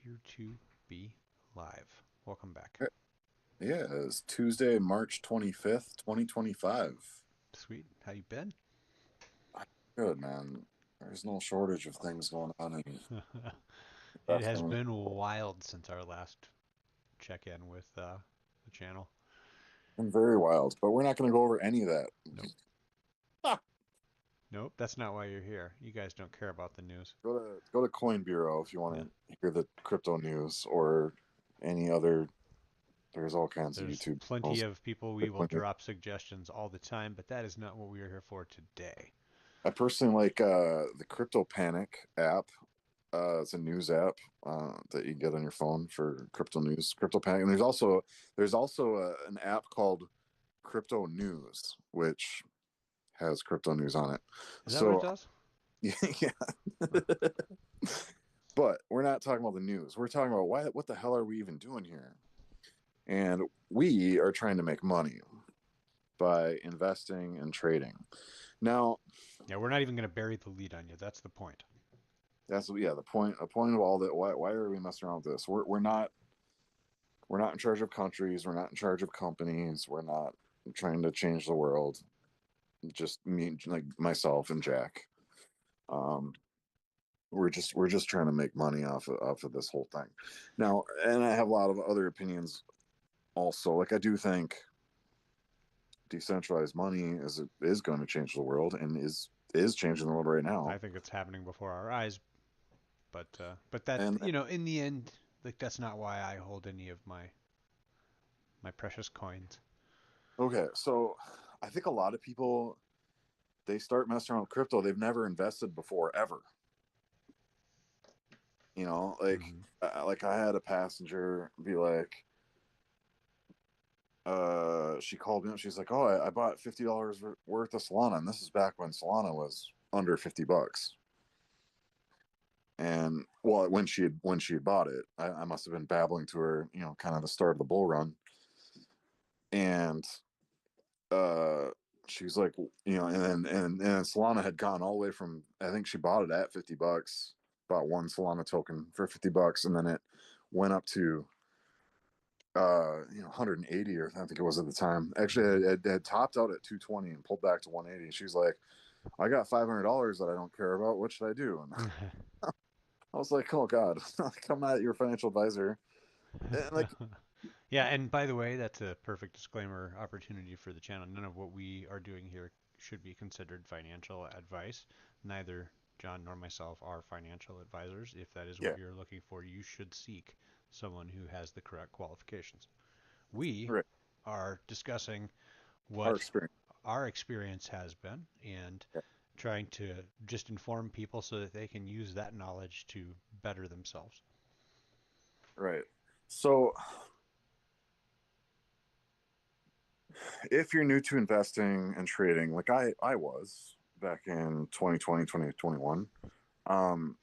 appear to be live. Welcome back. Yeah, it's Tuesday, March 25th, 2025. Sweet. How you been? Good, man. There's no shortage of things going on in It has investing. been wild since our last check-in with the channel. And very wild, but we're not going to go over any of that. Nope. Ah, Nope, that's not why you're here. You guys don't care about the news. go to Coin Bureau if you Yeah. want to hear the crypto news or any other. There's all kinds of There's YouTube plenty channels. of people we will drop suggestions all the time, but that is not what we are here for today. I personally like the Crypto Panic app. It's a news app that you get on your phone for crypto news, Crypto Panic, and there's also an app called Crypto News, which has crypto news on it. Is that what it So does? yeah, Huh. but we're not talking about the news. We're talking about why. What the hell are we even doing here? And we are trying to make money by investing and trading. Now, Yeah, we're not even going to bury the lead on you. That's the point. that's yeah the point. A point of all that. Why are we messing around with this? We're not in charge of countries. We're not in charge of companies. We're not trying to change the world. Just me, like myself and Jack. Um, we're just trying to make money off of this whole thing. Now, and I have a lot of other opinions also. Like I do think decentralized money is going to change the world and is changing the world right I now. think it's happening before our eyes, but that And in the end, like that's not why I hold any of my precious coins. okay, so I think a lot of people they start messing around with crypto. They've never invested before ever. Hmm. Like I had a passenger be like, she called me up. She's like, "Oh, I bought $50 worth of Solana, and this is back when Solana was under $50." And well, when she had bought it, I must have been babbling to her, kind of the start of the bull run, and uh, she's like, and then Solana had gone all the way from I think she bought it at $50, bought one Solana token for $50, and then it went up to 180 or I think it was at the time. Actually, it had topped out at 220 and pulled back to 180. She's like, I got $500 that I don't care about. What should I do? And I was like, oh God, I'm not your financial advisor. And like, Yeah, and by the way, that's a perfect disclaimer opportunity for the channel. None of what we are doing here should be considered financial advice. Neither John nor myself are financial advisors. If that is what yeah, you're looking for, you should seek someone who has the correct qualifications. We right. are discussing Our what experience. our experience has been and Yeah, trying to just inform people so that they can use that knowledge to better themselves. right. So if you're new to investing and trading, like I was back in 2020, 2021, um,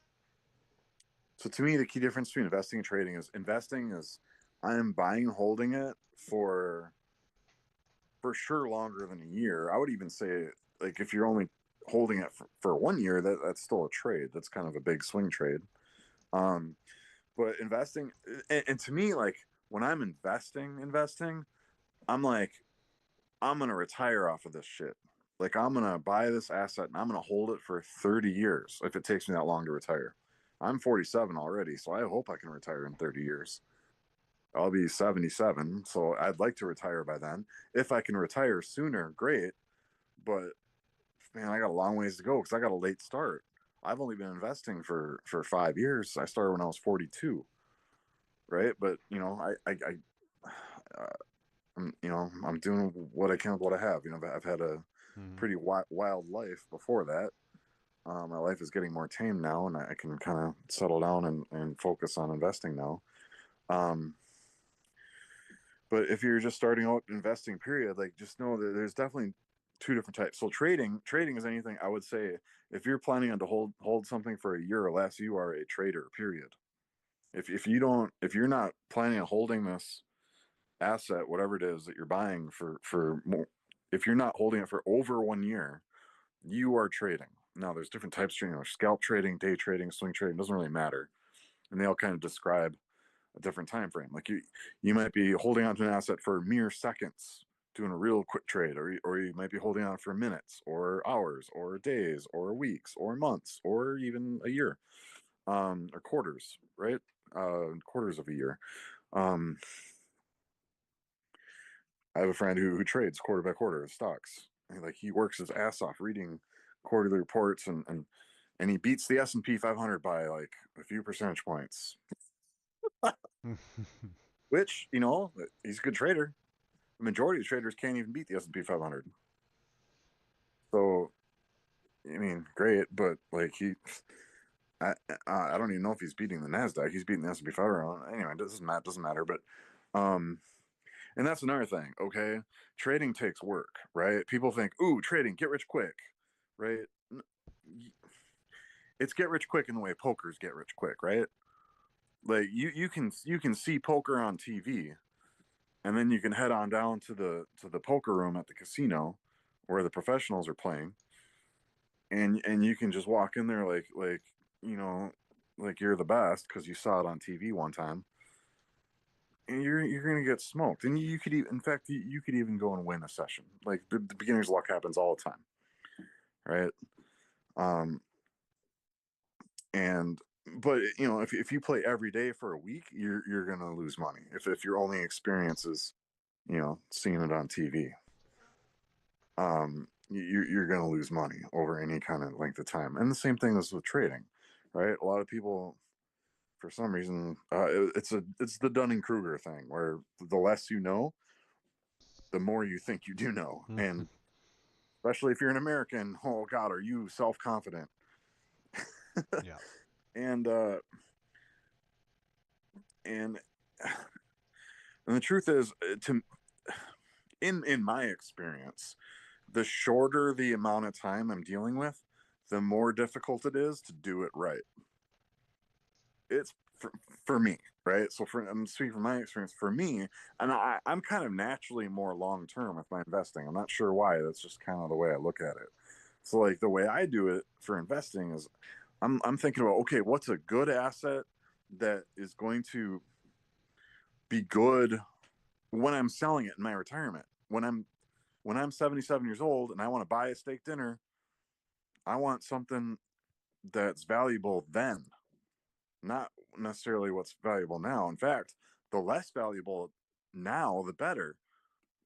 so to me, the key difference between investing is I am buying and holding it for sure longer than a year. I would even say like if you're only holding it for 1 year, that's still a trade. That's kind of a big swing trade. Um, but investing and to me, like when I'm investing, I'm like, I'm gonna retire off of this shit. Like I'm gonna buy this asset and I'm gonna hold it for 30 years if it takes me that long to retire. I'm 47 already, so I hope I can retire in 30 years. I'll be 77, so I'd like to retire by then. If I can retire sooner, great. But man, I got a long ways to go because I got a late start. I've only been investing for 5 years. I started when I was 42, right? But I'm doing what I can with what I have. I've had a Mm-hmm. pretty wild life before that. My life is getting more tame now, and I can kind of settle down and focus on investing now. Um, but if you're just starting out investing, period, like just know that there's definitely two different types. So trading is anything. I would say if you're planning on to hold something for a year or less, you are a trader. Period. If you're not planning on holding this asset, whatever it is that you're buying for more, if you're not holding it for over 1 year, you are trading. Now, there's different types of trading, scalp trading, day trading, swing trading. Doesn't really matter. and they all kind of describe a different time frame. Like you might be holding on to an asset for mere seconds, doing a real quick trade, or you might be holding on for minutes, or hours, or days, or weeks, or months, or even a year, or quarters, right? Quarters of a year. Um, I have a friend who trades quarter by quarter stocks. And, like he works his ass off reading quarterly reports and he beats the S&P 500 by like a few percentage points, which, he's a good trader. The majority of traders can't even beat the S&P 500. So, I mean, great, but like I don't even know if he's beating the Nasdaq. He's beating the S&P 500. Anyway, it doesn't matter. But, um, and that's another thing. Okay, trading takes work, right? People think, ooh, trading, get rich quick, right? It's get rich quick in the way poker's get rich quick, right? Like you can see poker on TV, and then you can head on down to the poker room at the casino where the professionals are playing, and you can just walk in there like you know like you're the best because you saw it on TV one time, and you're gonna get smoked. And you could even, in fact, you could even go and win a session. Like the beginner's luck happens all the time, right? Um, and but if you play every day for a week, you're gonna lose money if your only experience is seeing it on TV. You're going to lose money over any kind of length of time. And the same thing is with trading, right? A lot of people, for some reason, it's the Dunning Kruger thing, where the less you know, the more you think you do know, and especially if you're an American, oh God, are you self confident? Yeah. and and and the truth is, to in my experience, the shorter the amount of time I'm dealing with, the more difficult it is to do it right. It's for me, right? So I'm speaking from my experience. For me, and I'm kind of naturally more long term with my investing. I'm not sure why. That's just kind of the way I look at it. So like the way I do it for investing is, I'm thinking about, okay, what's a good asset that is going to be good when I'm selling it in my retirement. When I'm 77 years old and I want to buy a steak dinner, I want something that's valuable then, not necessarily what's valuable now. In fact, the less valuable now, the better.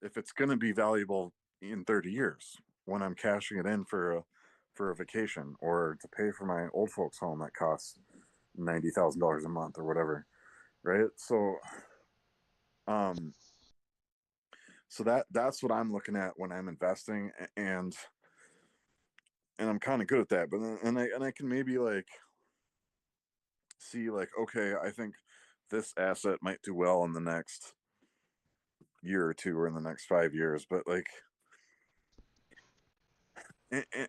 If it's going to be valuable in 30 years, when I'm cashing it in for a vacation or to pay for my old folks home that costs $90,000 a month or whatever, right? Um, so that's what I'm looking at when I'm investing, and I'm kind of good at that. But then, and I can maybe like see like, okay, I think this asset might do well in the next year or two or in the next 5 years. But like,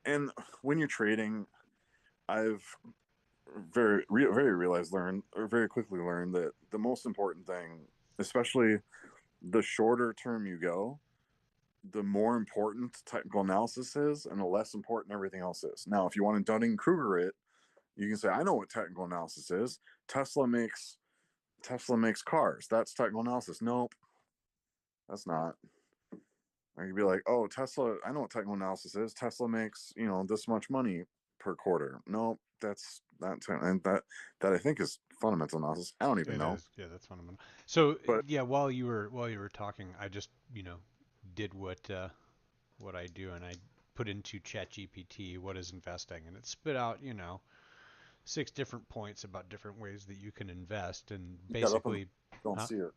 and when you're trading, I've very realized learned or very quickly learned that the most important thing, especially the shorter term you go, the more important technical analysis is, and the less important everything else is. Now, if you want to Dunning Kruger it, you can say, I know what technical analysis is. Tesla makes Tesla makes cars. That's technical analysis. Nope, that's not. Or you'd be like, oh, Tesla, I know what technical analysis is. Tesla makes, this much money per quarter. Nope, that's not, and that I think is fundamental analysis. I don't even It know. is. Yeah, that's fundamental. So But yeah, while you were talking, I just did what I do, and I put into ChatGPT what is investing, and it spit out 6 different points about different ways that you can invest, and you got up and basically, don't huh? see it.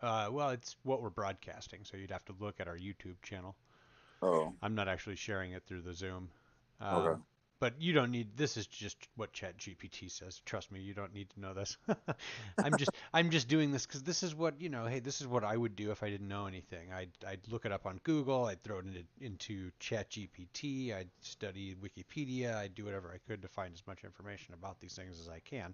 Well, it's what we're broadcasting, so you'd have to look at our YouTube channel. Oh, I'm not actually sharing it through the Zoom. okay. But you don't need, this is just what ChatGPT says. Trust me, you don't need to know this. I'm just doing this because this is what, hey, this is what I would do if I didn't know anything. I'd look it up on Google, I'd throw it into ChatGPT, I'd study Wikipedia, I'd do whatever I could to find as much information about these things as I can.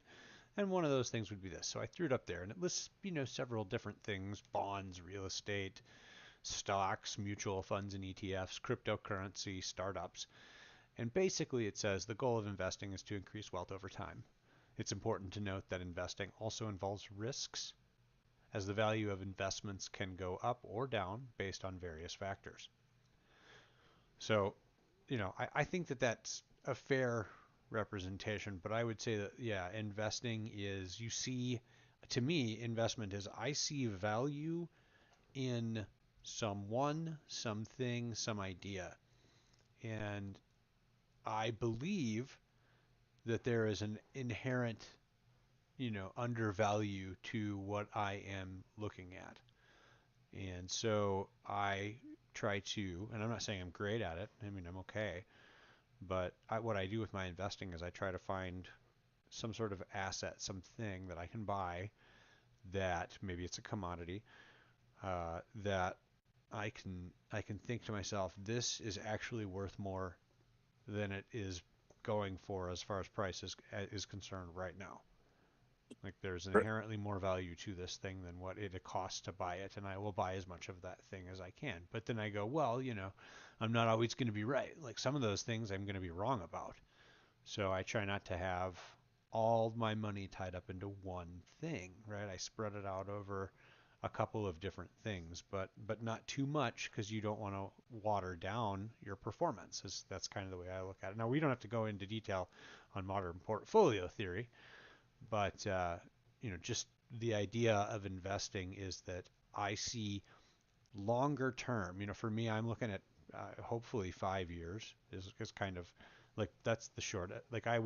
And one of those things would be this. So I threw it up there and it lists, several different things: bonds, real estate, stocks, mutual funds and ETFs, cryptocurrency, startups. And basically, it says the goal of investing is to increase wealth over time. It's important to note that investing also involves risks, as the value of investments can go up or down based on various factors. So, I think that that's a fair representation, but I would say that, yeah, investing is, to me, investment is I see value in someone, something, some idea. And I believe that there is an inherent, undervalue to what I am looking at. And so I try to, and I'm not saying I'm great at it, I mean, I'm okay, but what I do with my investing is I try to find some sort of asset, something that I can buy that maybe it's a commodity that I can think to myself, this is actually worth more than it is going for as far as price is concerned right now. Like there's inherently more value to this thing than what it costs to buy it, and I will buy as much of that thing as I can. But then I go, well, I'm not always going to be right. Like some of those things I'm going to be wrong about. So I try not to have all my money tied up into one thing, right? I spread it out over a couple of different things, but not too much because you don't want to water down your performance. That's kind of the way I look at it. Now we don't have to go into detail on modern portfolio theory, but just the idea of investing is that I see longer term. For me, I'm looking at hopefully 5 years is kind of like that's the short. Like I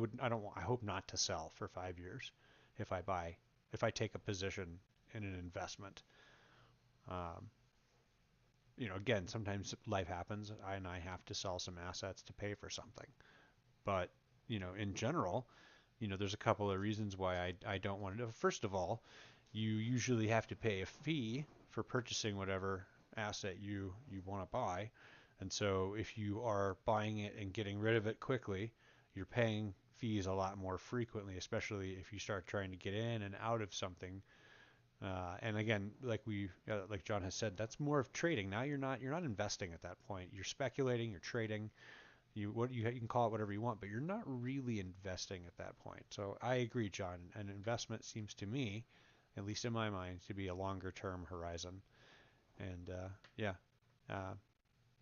hope not to sell for 5 years if I take a position in an investment. Um, again, sometimes life happens and I have to sell some assets to pay for something. But in general, there's a couple of reasons why I don't want to. First of all, you usually have to pay a fee for purchasing whatever asset you want to buy. And so if you are buying it and getting rid of it quickly, you're paying fees a lot more frequently, especially if you start trying to get in and out of something. And again, like John has said, that's more of trading. Now you're not investing at that point. You're speculating, you're trading, you can call it whatever you want, but you're not really investing at that point. So I agree, John. An investment seems to me, at least in my mind, to be a longer term horizon. And yeah, uh,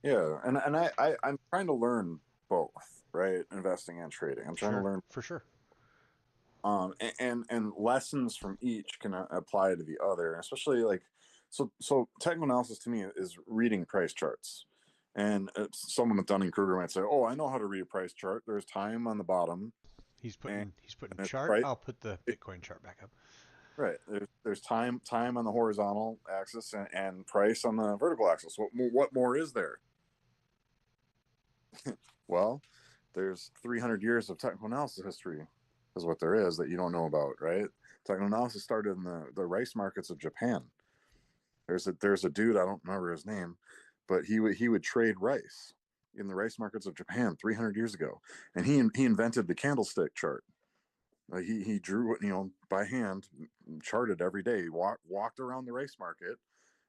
Yeah, and I'm trying to learn both, right? Investing and trading. I'm trying to sure, learn for sure, and lessons from each can apply to the other, especially like so technical analysis to me is reading price charts. And someone with Dunning-Kruger might say, "Oh, I know how to read a price chart. There's time on the bottom, he's and, putting he's putting and it's chart. price." I'll put the Bitcoin chart back up. Right. There's time on the horizontal axis and price on the vertical axis. What more is there? Well, there's 300 years of technical analysis history, is what there is that you don't know about, right? Technical analysis started in the rice markets of Japan. There's a dude, I don't remember his name, but he would trade rice in the rice markets of Japan 300 years ago, and he invented the candlestick chart. He drew it, by hand, charted every day. He walked around the rice market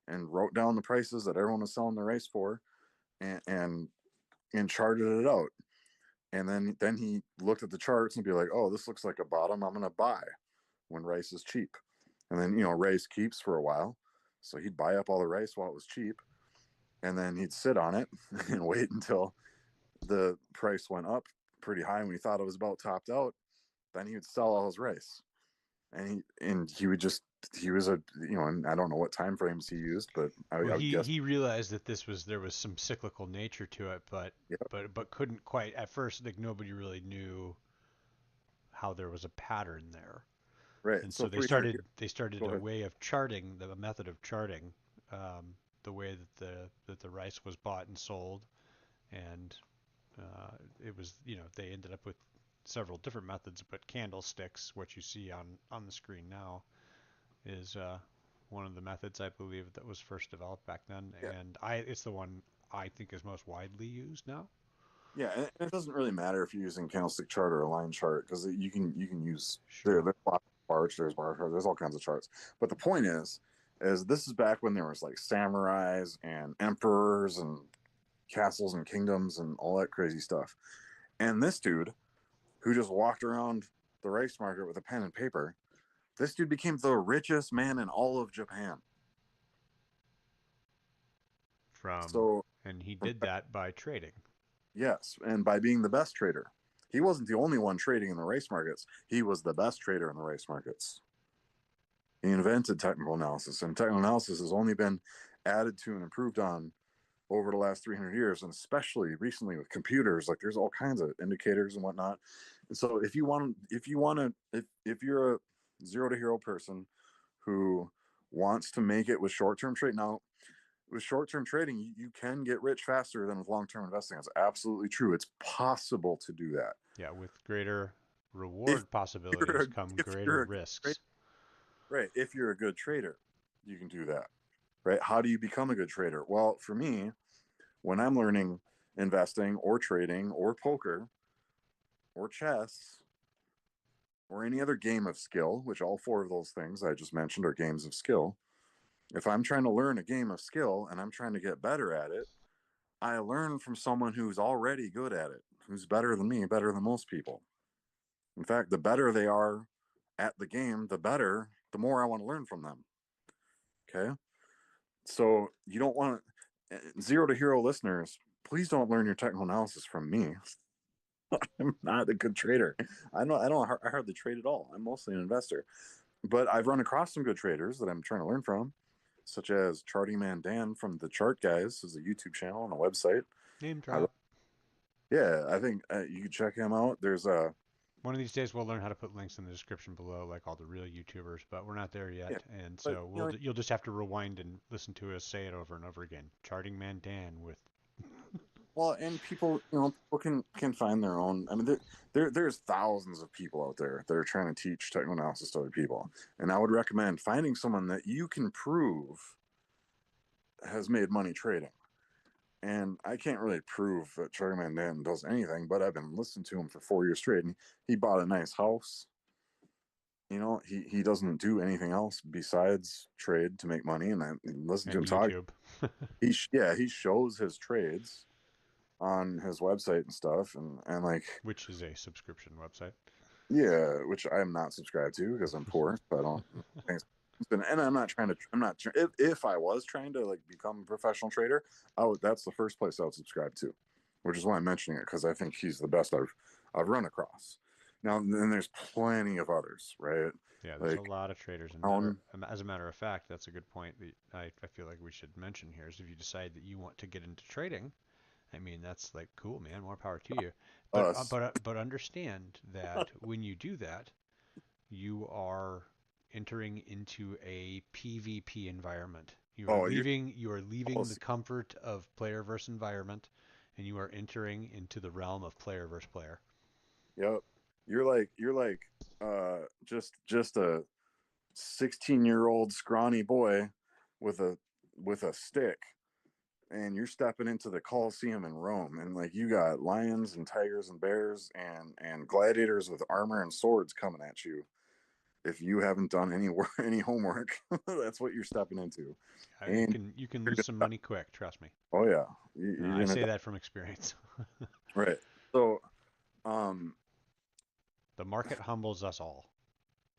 and wrote down the prices that everyone was selling the rice for, and and charted it out. And then he looked at the charts and be like, "Oh, this looks like a bottom. I'm gonna buy when rice is cheap." And then rice keeps for a while, so he'd buy up all the rice while it was cheap, and then he'd sit on it and wait until the price went up pretty high when he thought it was about topped out. Then he would sell all his rice, and he would just he was a and I don't know what time frames he used, but Well, I would he guess. he realized that there was some cyclical nature to it, but Yeah, but couldn't quite at first. Like nobody really knew how there was a pattern there. right. And So so they 300 started years. they started Go a ahead. way of charting, the method of charting, the way that the rice was bought and sold, and it was they ended up with several different methods, but candlesticks, what you see on the screen now, is one of the methods I believe that was first developed back then, Yeah, and it's the one I think is most widely used now. yeah, and it doesn't really matter if you're using candlestick chart or a line chart because you can use Sure. there's lots of charts, there's bar charts, there's all kinds of charts. But the point is this is back when there was like samurais and emperors and castles and kingdoms and all that crazy stuff. And this dude who just walked around the race market with a pen and paper. This dude became the richest man in all of Japan. From So, and he from, did that by trading. yes, and by being the best trader. He wasn't the only one trading in the race markets. He was the best trader in the race markets. He invented technical analysis, and technical analysis has only been added to and improved on over the last 300 years, and especially recently with computers. Like there's all kinds of indicators and whatnot. And so if you're a zero to hero person who wants to make it with short-term trade, now with short-term trading, you can get rich faster than with long-term investing. That's absolutely true. It's possible to do that. Yeah, with greater If reward you're possibilities come if greater you're a good trader, risks. right, if you're a good trader, you can do that. Right? How do you become a good trader? Well, for me, when I'm learning investing or trading or poker or chess or any other game of skill, which all four of those things I just mentioned are games of skill, if I'm trying to learn a game of skill and I'm trying to get better at it, I learn from someone who's already good at it, who's better than me, better than most people. In fact, the better they are at the game, the more I want to learn from them. Okay. So you don't want zero to hero listeners, please don't learn your technical analysis from me. I'm not a good trader. I hardly trade at all. I'm mostly an investor. But I've run across some good traders that I'm trying to learn from, such as Charting Man Dan from the Chart Guys, is a YouTube channel and a website. Name I, drop. yeah, I think you can check him out. There's a One of these days we'll learn how to put links in the description below, like all the real YouTubers, but we're not there yeah, yet, and but so you know, you'll just have to rewind and listen to us say it over and over again. Charting Man Dan with. well, and people can find their own. I mean, there's thousands of people out there that are trying to teach technical analysis to other people, and I would recommend finding someone that you can prove has made money trading. And I can't really prove that Charlie Man Dan does anything, but I've been listening to him for 4 years straight, and he bought a nice house. He doesn't do anything else besides trade to make money, and I listen to And him talk. YouTube, He shows his trades on his website and stuff, and like, which is a subscription website. yeah, which I'm not subscribed to because I'm poor, so I don't. Thanks. And I'm not trying to. I'm not. If I was trying to like become a professional trader, that's the first place I would subscribe to, which is why I'm mentioning it, because I think he's the best I've run across. Now, then there's plenty of others, right? Yeah, there's a Like, lot of traders, and um, as a matter of fact, that's a good point that I feel like we should mention here. Is if you decide that you want to get into trading, I mean that's like cool, man, more power to you. us. But understand that when you do that, you are entering into a PvP environment. Oh, You are leaving the almost. comfort of player versus environment, and you are entering into the realm of player versus player. Yep. You're like just a 16-year-old scrawny boy with a stick, and you're stepping into the Colosseum in Rome, and like you got lions and tigers and bears and gladiators with armor and swords coming at you. If you haven't done any work, any homework, that's what you're stepping into, and You can you're lose gonna some die. money quick, trust me. Oh yeah, No, you're I gonna say die. that from experience. Right. So, um, The market humbles us all.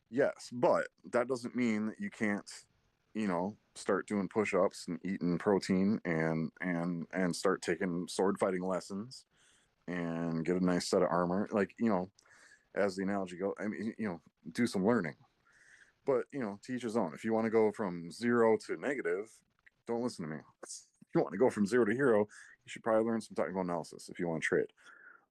yes, but that doesn't mean that you can't, start doing push-ups and eating protein and start taking sword fighting lessons and get a nice set of armor. Like, as the analogy goes, I mean, do some learning. But, to each his own. If you want to go from zero to negative, don't listen to me. If you want to go from zero to hero, you should probably learn some technical analysis if you want to trade.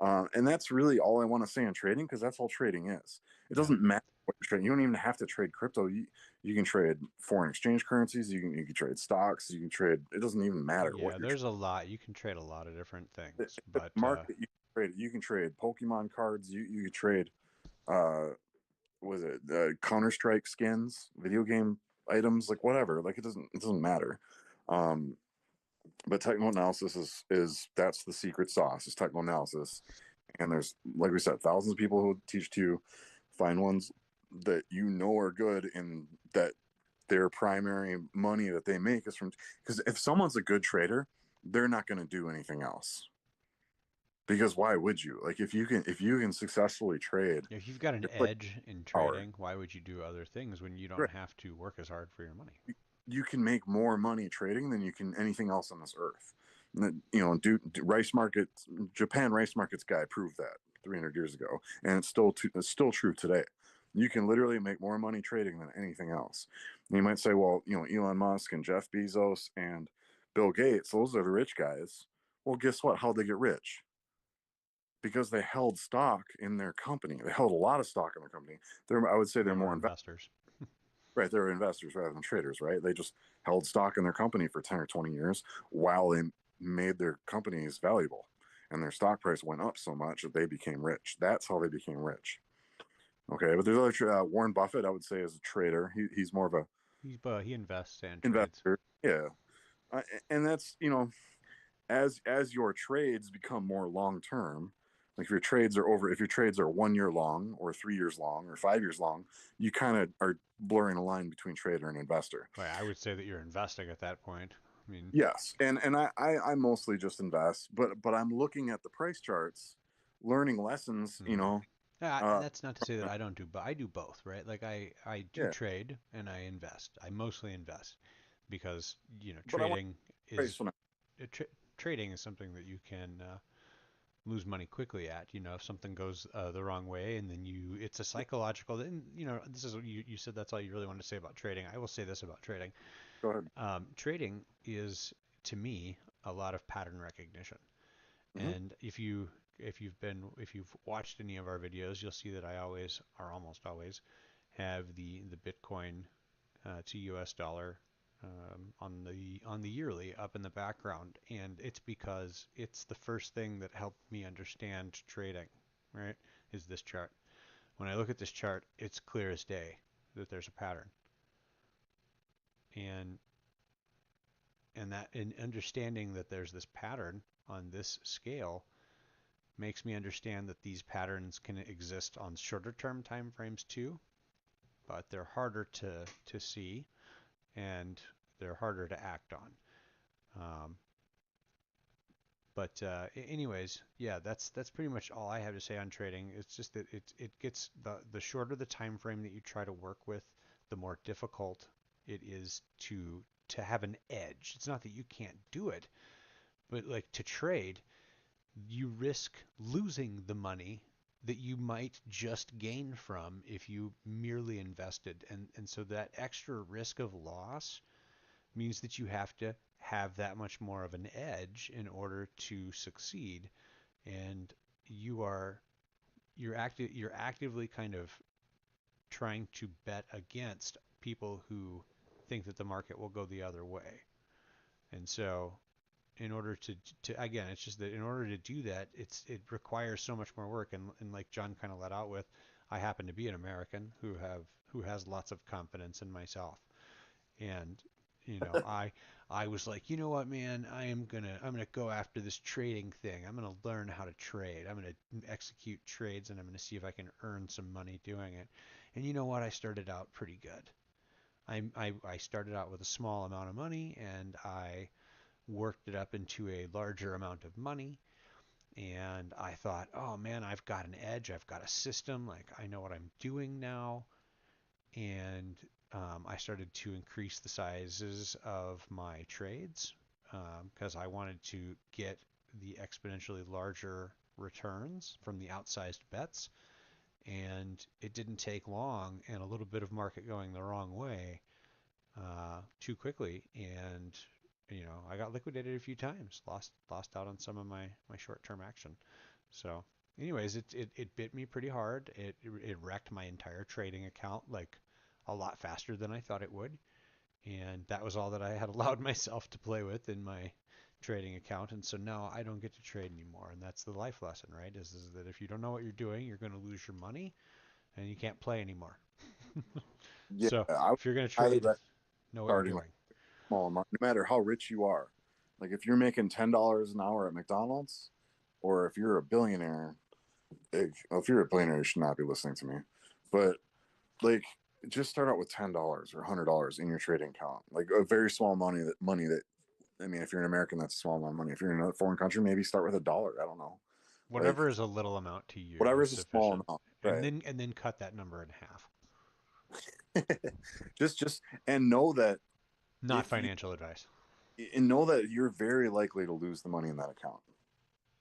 And that's really all I want to say on trading, because that's all trading is. It Yeah. doesn't matter what you're trading. You don't even have to trade crypto. You can trade foreign exchange currencies. You can trade stocks. You can trade. It doesn't even matter what Yeah, you're there's a lot. You can trade a lot of different trading. things, The but market you can trade. You can trade Pokemon cards. You can trade. Uh, was it Counter Strike skins, video game items, like whatever. Like it doesn't matter. Um, but technical analysis is that's the secret sauce. Is technical analysis, and there's, like we said, thousands of people who teach to find ones that are good, and that their primary money that they make is from, because if someone's a good trader, they're not going to do anything else, because why would you? Like if you can successfully trade, If you've got an it's like edge in power. trading, why would you do other things when you don't Right. have to work as hard for your money? You can make more money trading than you can anything else on this earth. You know, do rice markets, Japan rice markets guy proved that 300 years ago, and it's still true today. You can literally make more money trading than anything else. And you might say, well, you know, Elon Musk and Jeff Bezos and Bill Gates, those are the rich guys. Well, guess what? How'd they get rich? Because they held stock in their company. They held a lot of stock in their company. I would say they're They were more investors. right. They're investors rather than traders, right? They just held stock in their company for 10 or 20 years while they made their companies valuable. And their stock price went up so much that they became rich. That's how they became rich. Okay. But there's other, Warren Buffett, I would say, is a trader. He's more of a He invests and trades. investor. Yeah. And that's, you know, as your trades become more long term, like if your trades are 1 year long or 3 years long or 5 years long, you kind of are blurring a line between trader and investor. Right, I would say that you're investing at that point. I mean, Yes, and I mostly just invest, but I'm looking at the price charts, learning lessons. You hmm. know, Yeah, uh, that's not to say that I don't do, but I do both, right? Like I do yeah. trade and I invest. I mostly invest because But I want trading is price when I tra trading is something that you can lose money quickly at. If something goes the wrong way, and then it's a psychological. And this is what you said. That's all you really want to say about trading. I will say this about trading. go ahead. Trading is, to me, a lot of pattern recognition. Hmm. And if you've watched any of our videos, you'll see that I always, or almost always, have the Bitcoin to US dollar on the yearly up in the background, and it's because it's the first thing that helped me understand trading, right? Is this chart. When I look at this chart, it's clear as day that there's a pattern, and that in understanding that there's this pattern on this scale makes me understand that these patterns can exist on shorter term time frames too, but they're harder to see and they're harder to act on. Um, but anyways, yeah, that's pretty much all I have to say on trading. It's just that it gets the shorter the time frame that you try to work with, the more difficult it is to have an edge. It's not that you can't do it, but like to trade, you risk losing the money that you might just gain from if you merely invested. And so that extra risk of loss means that you have to have that much more of an edge in order to succeed. And you are you're actively kind of trying to bet against people who think that the market will go the other way. And so in order to again, it's just that in order to do that, it requires so much more work. And like John kind of let out with, I happen to be an American who has lots of confidence in myself. And I was like, you know what, man, I'm gonna go after this trading thing. I'm gonna learn how to trade. I'm gonna execute trades, and I'm gonna see if I can earn some money doing it. And you know what? I started out pretty good. I started out with a small amount of money, and I worked it up into a larger amount of money. And I thought, oh man, I've got an edge. I've got a system. Like I know what I'm doing now. And I started to increase the sizes of my trades because I wanted to get the exponentially larger returns from the outsized bets. And it didn't take long and a little bit of market going the wrong way too quickly, and I got liquidated a few times, lost out on some of my short-term action. So, anyways, it bit me pretty hard. It wrecked my entire trading account like a lot faster than I thought it would, and that was all that I had allowed myself to play with in my trading account. And so now I don't get to trade anymore, and that's the life lesson, right? Is that if you don't know what you're doing, you're going to lose your money and you can't play anymore. Yeah, So I would if you're going to highly trade, recommend know what you're starting like doing. small amount, no matter how rich you are. Like if you're making $10 an hour at McDonald's, or if you're a billionaire, if you're a billionaire, you should not be listening to me. But like, just start out with $10 or $100 in your trading account, like a very small money that I mean, if you're an American, that's a small amount of money. If you're in a foreign country, maybe start with $1. I don't know. Like Whatever is a little amount to you whatever is is a small sufficient. amount, And right? then cut that number in half. Just and know that Not if you financial advice. and know that you're very likely to lose the money in that account.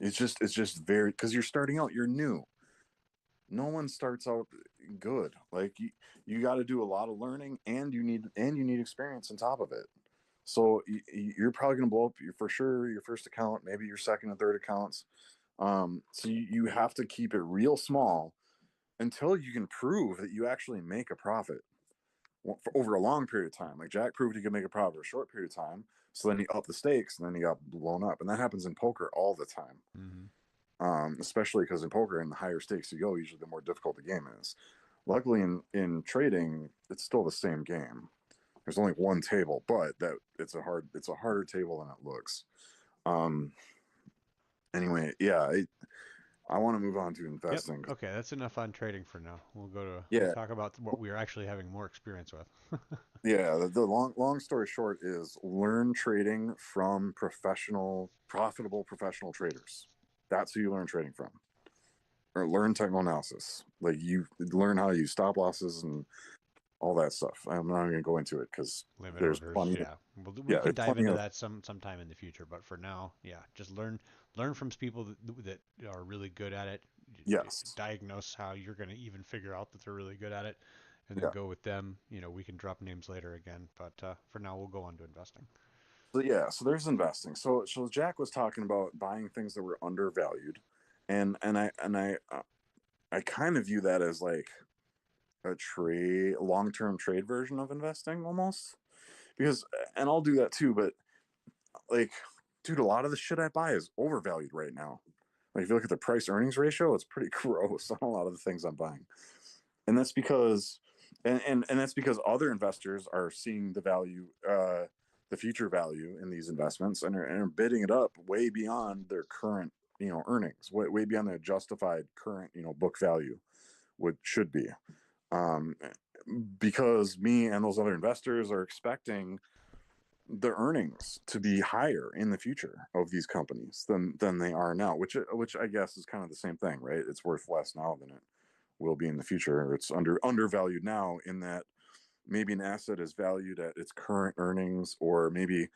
It's just very because you're starting out, you're new. No one starts out good. Like you got to do a lot of learning, and you need experience on top of it. So you're probably going to blow up your for sure your first account, maybe your second and third accounts. So you have to keep it real small until you can prove that you actually make a profit for over a long period of time. Like Jack proved he could make a profit for a short period of time. So then he upped the stakes and then he got blown up. And that happens in poker all the time. Mm-hmm. Especially because in poker, and the higher stakes you go, usually the more difficult the game is. Luckily, in trading, it's still the same game. There's only one table, but that it's a harder table than it looks. Um, anyway, yeah, I want to move on to Yep. investing. Okay, that's enough on trading for now. We'll Yeah, talk about what we're actually having more experience with. yeah. The long story short is learn trading from profitable professional traders. That's who you learn trading from, or learn technical analysis. Like you learn how to use stop losses and all that stuff. I'm not going to go into it because Limit there's orders, plenty of yeah. We yeah, can there's dive plenty into of that sometime in the future, but for now, yeah, just learn from people that are really good at it. yes, Diagnose how you're going to even figure out that they're really good at it, and then yeah. go with them. We can drop names later again, but for now, we'll go on to investing. So yeah, so there's investing. So Jack was talking about buying things that were undervalued, and I kind of view that as like a trade long term trade version of investing almost because and I'll do that too, but like dude, a lot of the shit I buy is overvalued right now. Like if you look at the price earnings ratio, it's pretty gross on a lot of the things I'm buying. And that's because and that's because other investors are seeing the future value in these investments and are bidding it up way beyond their current earnings, way beyond their justified current book value would should be, um, because me and those other investors are expecting the earnings to be higher in the future of these companies than they are now, which I guess is kind of the same thing, right? It's worth less now than it will be in the future. It's undervalued now in that maybe an asset is valued at its current earnings, or maybe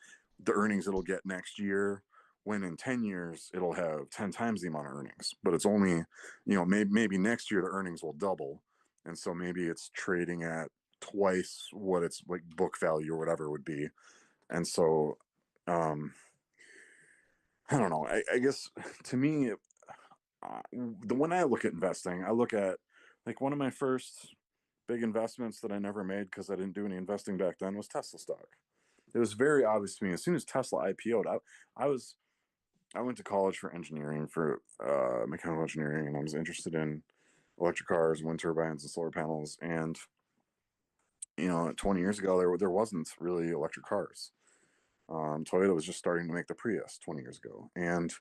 the earnings it'll get next year, when in 10 years it'll have 10 times the amount of earnings, but it's only maybe next year the earnings will double, and so maybe it's trading at twice what its like book value or whatever would be. And so um I don't know, I guess to me, the when I look at investing, I look at like one of my first big investments that I never made because I didn't do any investing back then was Tesla stock. It was very obvious to me as soon as Tesla IPO'd. I was I went to college for engineering, for mechanical engineering, and I was interested in electric cars, wind turbines, and solar panels. And 20 years ago, there wasn't really electric cars. Toyota was just starting to make the Prius 20 years ago, and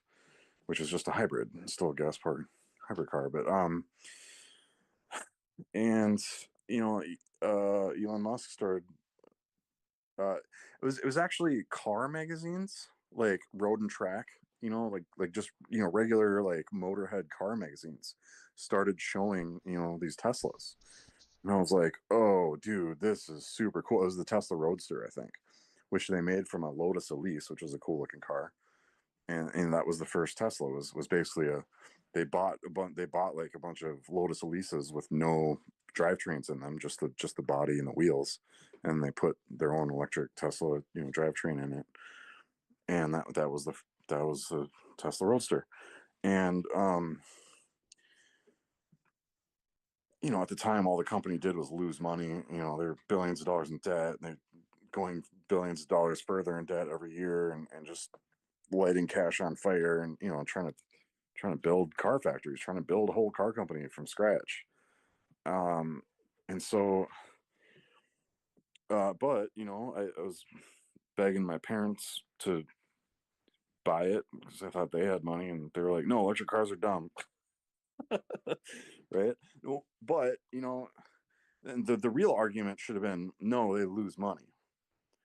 which is just a hybrid, still a gas powered hybrid car. But and Elon Musk started. It was actually car magazines like Road and Track, like just regular like Motorhead car magazines started showing these Teslas, and I was like, oh dude, this is super cool. It was the Tesla Roadster, I think, which they made from a Lotus Elise, which was a cool looking car, and that was the first Tesla. Was basically a they bought like a bunch of Lotus Elises with no drivetrains in them, just the body and the wheels, and they put their own electric Tesla drivetrain in it, and that was the Tesla Roadster. And at the time, all the company did was lose money. They're billions of dollars in debt, and they're going billions of dollars further in debt every year, and just lighting cash on fire, and trying to build car factories, trying to build a whole car company from scratch. Um, and so, but I was begging my parents to buy it because I thought they had money, and they were like, "No, electric cars are dumb," right? But and the real argument should have been, no, they lose money.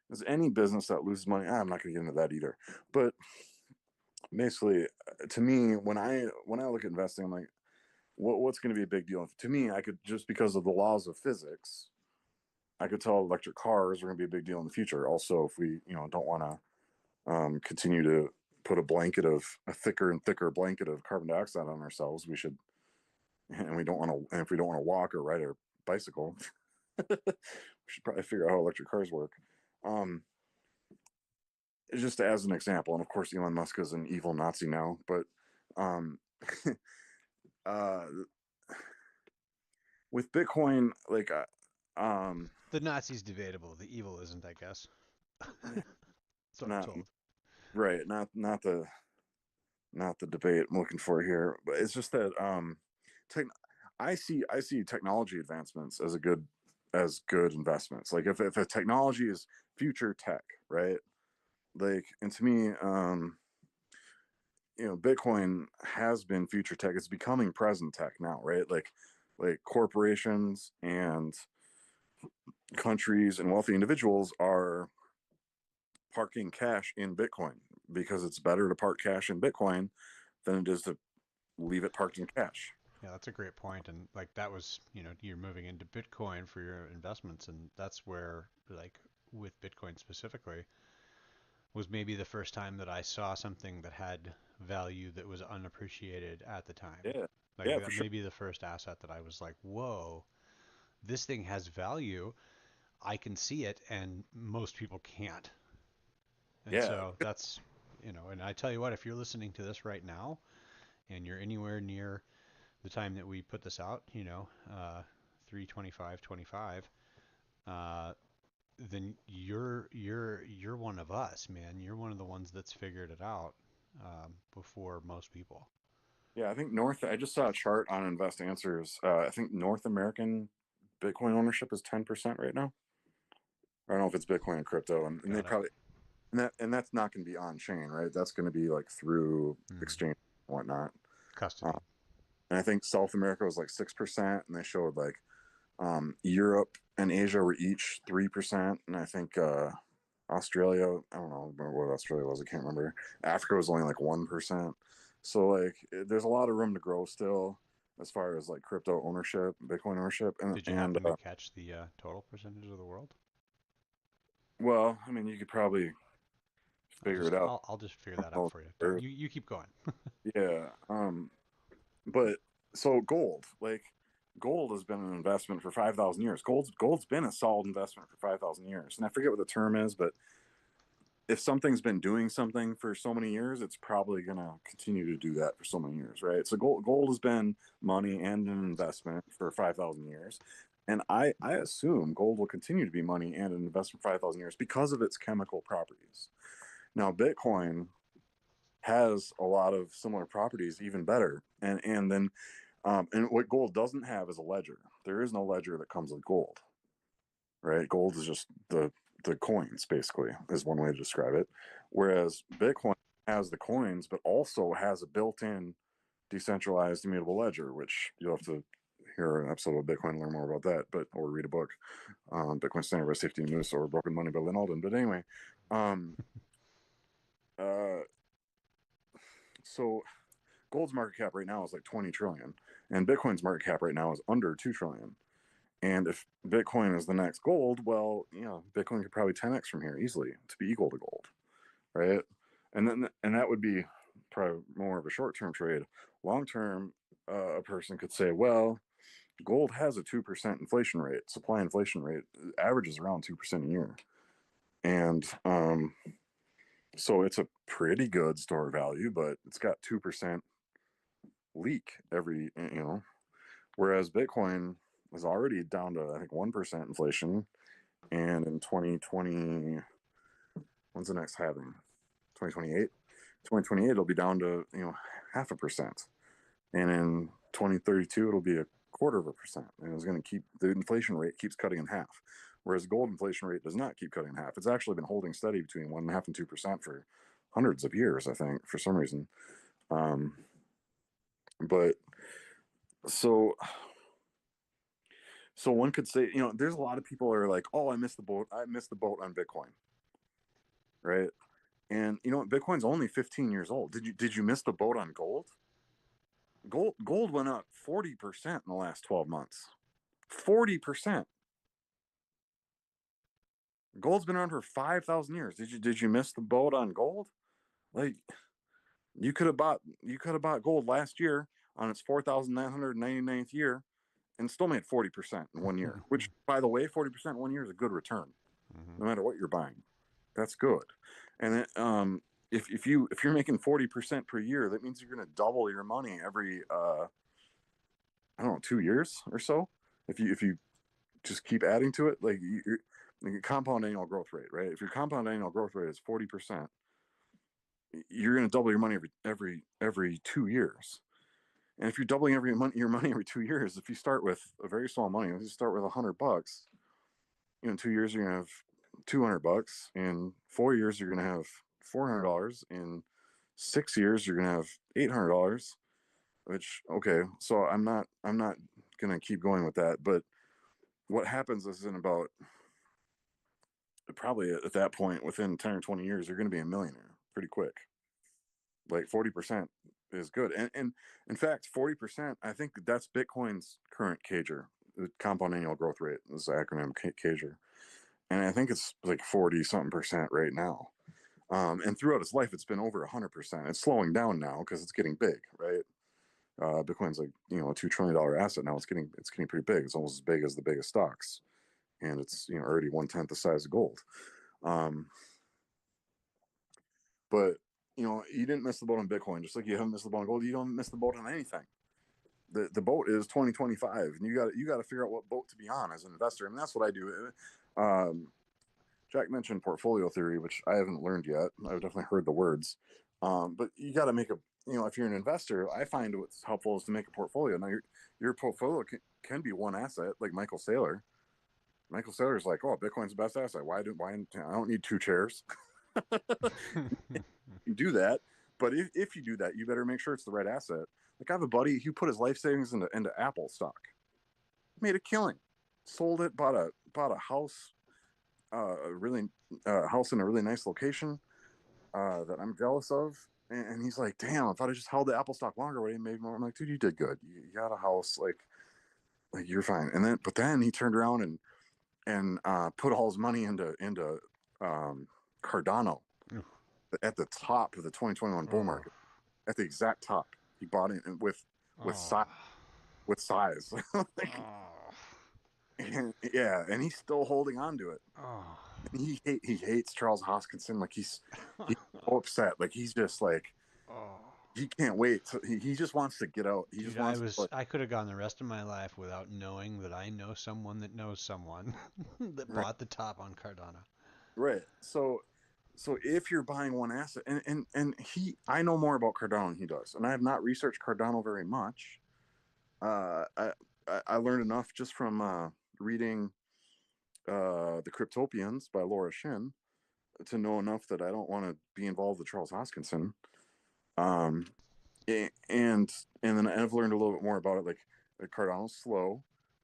Because any business that loses money, I'm not going to get into that either. But basically, to me, when I look at investing, I'm like, what's going to be a big deal? To me, I could, just because of the laws of physics, I could tell electric cars are going to be a big deal in the future. Also, if we, don't want to continue to put a thicker and thicker blanket of carbon dioxide on ourselves, we should, and we don't want to, and if we don't want to walk or ride a bicycle, we should probably figure out how electric cars work. Um, just as an example, and of course, Elon Musk is an evil Nazi now, but um, uh, with Bitcoin, like, The Nazi's debatable. The evil isn't, I guess. That's what I'm not told. right, not the debate I'm looking for here, but it's just that tech, I see technology advancements as good investments. Like if a technology is future tech, right? Like, and to me, Bitcoin has been future tech. It's becoming present tech now, right? Like corporations and countries and wealthy individuals are parking cash in Bitcoin because it's better to park cash in Bitcoin than it is to leave it parked in cash. Yeah, that's a great point. And like that was, you're moving into Bitcoin for your investments, and that's where, like, with Bitcoin specifically, was maybe the first time that I saw something that had value that was unappreciated at the time. Yeah, Like yeah, for that sure. may be the first asset that I was like, whoa, this thing has value. I can see it, and most people can't. And Yeah, so that's, and I tell you what, if you're listening to this right now and you're anywhere near the time that we put this out, 32525, uh, then you're one of us, man. You're one of the ones that's figured it out before most people. yeah. I think North. I just saw a chart on Invest Answers. I think North American Bitcoin ownership is 10% right now. I don't know if it's Bitcoin and crypto, and they Got it. probably and that's not going to be on chain, right? That's going to be like through Mm. exchange and whatnot. Uh, Custody. and I think South America was like 6%, and they showed like Europe and Asia were each 3%, and I think Australia, I don't know remember what Australia was. I can't remember. Africa was only like 1%. So like, there's a lot of room to grow still as far as like crypto ownership, Bitcoin ownership, and Did you and happen to catch the total percentage of the world? well, I mean, you could probably figure it out. I'll just figure that out for you. Don't you keep going. Yeah. But so gold has been an investment for 5,000 years. Gold's been a solid investment for 5,000 years, and I forget what the term is, but if something's been doing something for so many years, it's probably going to continue to do that for so many years, right? So gold has been money and an investment for 5,000 years. And I assume gold will continue to be money and an investment for 5,000 years because of its chemical properties. Now, Bitcoin has a lot of similar properties, even better. And what gold doesn't have is a ledger. There is no ledger that comes with gold, right? Gold is just the coins, basically, is one way to describe it. Whereas Bitcoin has the coins, but also has a built-in decentralized immutable ledger, which you'll have to hear an episode of Bitcoin to learn more about that, but or read a book, Bitcoin Standard by Safety Moose or Broken Money by Lynn Alden. But anyway, um, uh, so gold's market cap right now is like 20 trillion, and Bitcoin's market cap right now is under 2 trillion. And if Bitcoin is the next gold, well, Bitcoin could probably 10x from here easily to be equal to gold, right? And that would be probably more of a short-term trade. Long term, a person could say, well, gold has a 2% inflation rate. Supply inflation rate averages around 2% a year, and so it's a pretty good store value, but it's got 2% leak every. Whereas Bitcoin is already down to, I think, 1% inflation, and in 2020, when's the next halving? 2028. 2028, it'll be down to 0.5%, and in 2032, it'll be a quarter of a percent, and it's going to keep the inflation rate keeps cutting in half. Whereas gold inflation rate does not keep cutting in half. It's actually been holding steady between 1.5% and 2% for hundreds of years, I think, for some reason. Um, but so so one could say, there's a lot of people are like, oh, I missed the boat. I missed the boat on Bitcoin, right? And you know what? Bitcoin's only 15 years old. Did you miss the boat on gold? Gold went up 40% in the last 12 months. 40%. Gold's been around for 5,000 years. Did you miss the boat on gold? Like you could have bought gold last year on its 4,999th year and still made 40% in 1 year. Which, by the way, 40% in 1 year is a good return, Hmm. no matter what you're buying. That's good. And if you're making 40% per year, that means you're going to double your money every I don't know, 2 years or so. If you just keep adding to it, like like compound annual growth rate, right? If your compound annual growth rate is 40%, you're going to double your money every 2 years. And if you're doubling your money every 2 years, if you start with a very small money, if you start with $100, in 2 years you're gonna have $200. In 4 years you're gonna have $400. In 6 years you're gonna have $800. Which, okay, so I'm not gonna keep going with that. But what happens is, in about, probably at that point, within 10 or 20 years, you're gonna be a millionaire pretty quick. Like 40% is good. And in fact, 40%, I think that's Bitcoin's current CAGR, the compound annual growth rate is the acronym CAGR. And I think it's like 40 something percent right now. And throughout its life, it's been over 100%. It's slowing down now because it's getting big, right? Bitcoin's like, a $2 trillion asset now. It's getting pretty big. It's almost as big as the biggest stocks, and it's already 1/10 the size of gold. Um, but you didn't miss the boat on Bitcoin, just like you haven't missed the boat on gold. You don't miss the boat on anything. The boat is 2025, and you got to figure out what boat to be on as an investor. I mean, that's what I do. Jack mentioned portfolio theory, which I haven't learned yet. I've definitely heard the words, but you got to make if you're an investor, I find what's helpful is to make a portfolio. Now, your portfolio can be one asset, like Michael Saylor. Michael Saylor's like, oh, Bitcoin's the best asset. Why? I don't need two chairs. You do that, but if you do that, you better make sure it's the right asset. Like, I have a buddy, he put his life savings into Apple stock, made a killing, sold it, bought a house, a really house in a really nice location that I'm jealous of. And he's like, "Damn, if I'd have just held the Apple stock longer, would have made more." I'm like, "Dude, you did good. You got a house, like you're fine." But then he turned around and put all his money into um, Cardano at the top of the 2021 bull Oh, market, at the exact top. He bought it with oh, size, with size. Like, oh, and, yeah, and he's still holding on to it. oh. And he hates Charles Hoskinson. Like, he's so upset. Like, he's just like, Oh. he can't wait. He just wants to get out. He Dude, just wants to, like, I could have gone the rest of my life without knowing that I know someone that knows someone that right, bought the top on Cardano. right. So if you're buying one asset, and I know more about Cardano than he does, and I have not researched Cardano very much. Uh, I I learned enough just from reading the Cryptopians by Laura Shin to know enough that I don't want to be involved with Charles Hoskinson. Um, and then I've learned a little bit more about it. Like Cardano's slow,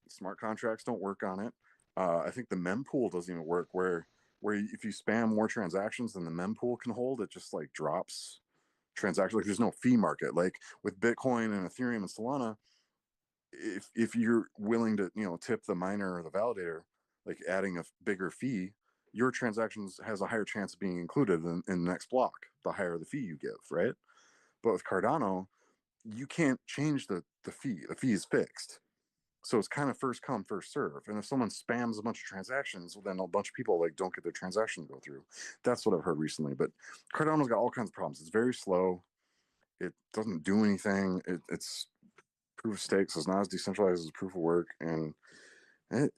smart contracts don't work on it. I think the mempool doesn't even work. Where if you spam more transactions than the mempool can hold, it just like drops transactions. Like, there's no fee market. Like with Bitcoin and Ethereum and Solana, if you're willing to tip the miner or the validator, like adding a bigger fee, your transactions has a higher chance of being included in the next block. The higher the fee you give, right? But with Cardano, you can't change the fee. The fee is fixed. So it's kind of first come, first serve. And if someone spams a bunch of transactions, well, then a bunch of people like don't get their transaction to go through. That's what I've heard recently. But Cardano's got all kinds of problems. It's very slow. It doesn't do anything. It's proof of stake, so it's not as decentralized as proof of work. And I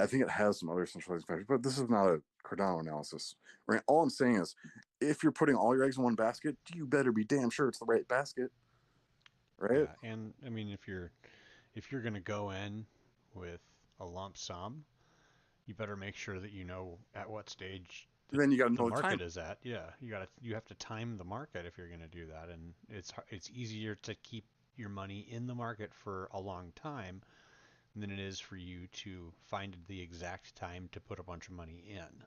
think it has some other centralized factors, but this is not a Cardano analysis. Right? All I'm saying is, if you're putting all your eggs in one basket, you better be damn sure it's the right basket, right? Yeah, and I mean if you're gonna go in with a lump sum, you better make sure that you know at what stage Then you got to the know the time. market is at. Yeah, you have to time the market if you're gonna do that, and it's easier to keep your money in the market for a long time than it is for you to find the exact time to put a bunch of money in.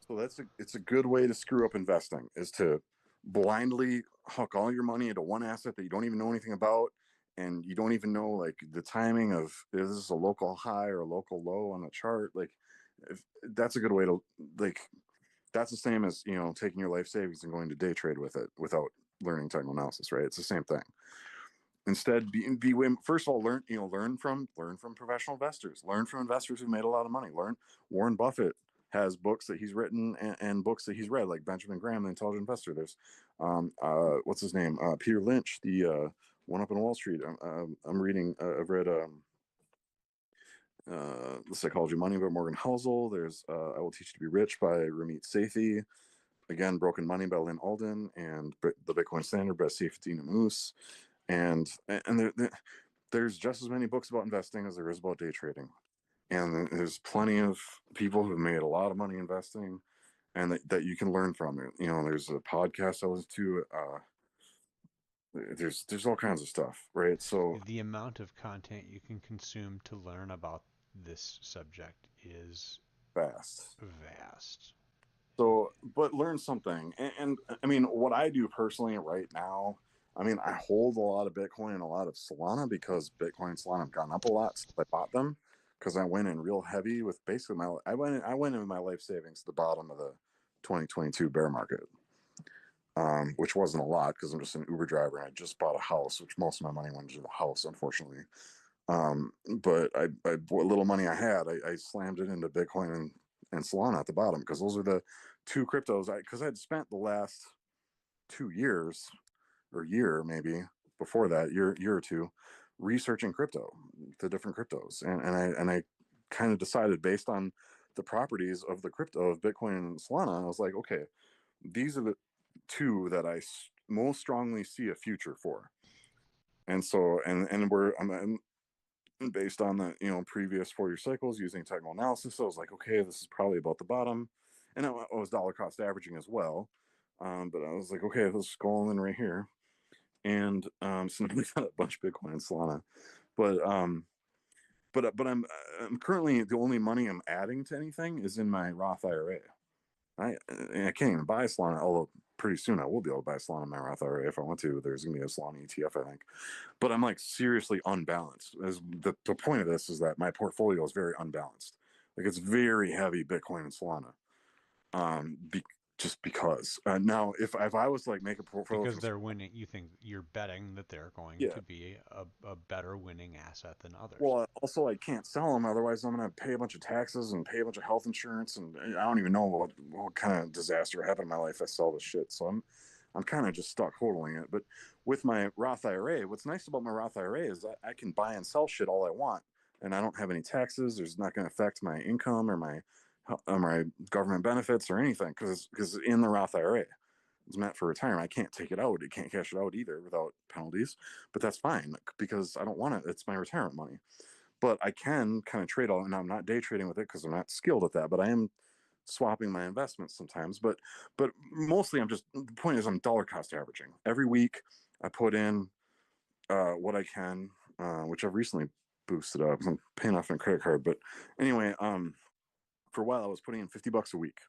So it's a good way to screw up investing is to blindly hook all your money into one asset that you don't even know anything about, and you don't even know like the timing of is this a local high or a local low on the chart. Like, if, that's a good way to like. That's the same as taking your life savings and going to day trade with it without learning technical analysis, right? It's the same thing. Instead, be first of all learn from professional investors, learn from investors who made a lot of money. Learn Warren Buffett has books that he's written and books that he's read, like Benjamin Graham, the Intelligent Investor. There's what's his name, Peter Lynch, the one up in Wall Street. I'm reading. I've read The Psychology of Money by Morgan Housel. There's I Will Teach You to Be Rich by Ramit Sethi. Again, Broken Money by Lynn Alden, and The Bitcoin Standard by Seyfettin Ammous. And there's just as many books about investing as there is about day trading. And there's plenty of people who've made a lot of money investing, and that you can learn from it. There's a podcast I listen to. There's all kinds of stuff, right? So The amount of content you can consume to learn about this subject is fast. vast. So, but learn something. And I mean, what I do personally right now, I mean, I hold a lot of Bitcoin and a lot of Solana because Bitcoin and Solana have gone up a lot since I bought them. Because I went in real heavy with basically I went in with my life savings at the bottom of the 2022 bear market, which wasn't a lot because I'm just an Uber driver and I just bought a house, which most of my money went into the house, unfortunately. But what little money I had, I slammed it into Bitcoin and Solana at the bottom because those are the two cryptos. Because I'd spent the last 2 years or year maybe before that year or two researching crypto, the different cryptos, and I kind of decided based on the properties of the crypto of Bitcoin and Solana, I was like, okay, these are the two that I most strongly see a future for. And so, and I'm based on the previous 4 year cycles using technical analysis. So I was like, okay, this is probably about the bottom, and I was dollar cost averaging as well. But I was like, okay, let's go all in right here, and so now we got a bunch of Bitcoin and Solana, but I'm currently the only money I'm adding to anything is in my Roth IRA. I can't even buy Solana, although pretty soon I will be able to buy Solana in my Roth IRA if I want to. There's gonna be a Solana ETF, I think, but I'm like seriously unbalanced. As the point of this is that my portfolio is very unbalanced. Like it's very heavy Bitcoin and Solana. Um, be, just because. Now, if I was to like make a portfolio Because from they're winning, you think you're betting that they're going yeah. to be a better winning asset than others. Well, also I can't sell them, otherwise I'm gonna pay a bunch of taxes and pay a bunch of health insurance, and I don't even know what kind of disaster happened in my life if I sell this shit. So I'm kind of just stuck holding it. But with my Roth IRA, what's nice about my Roth IRA is I can buy and sell shit all I want, and I don't have any taxes. There's not going to affect my income or my government benefits or anything because in the Roth IRA. It's meant for retirement. I can't take it out. It can't cash it out either without penalties, but that's fine because I don't want it. It's my retirement money. But I can kind of trade all, and I'm not day trading with it because I'm not skilled at that. But I am swapping my investments sometimes. But mostly, I'm just the point is I'm dollar cost averaging every week. I put in what I can, which I've recently boosted up. I'm paying off my credit card, but anyway, for a while I was putting in $50 a week,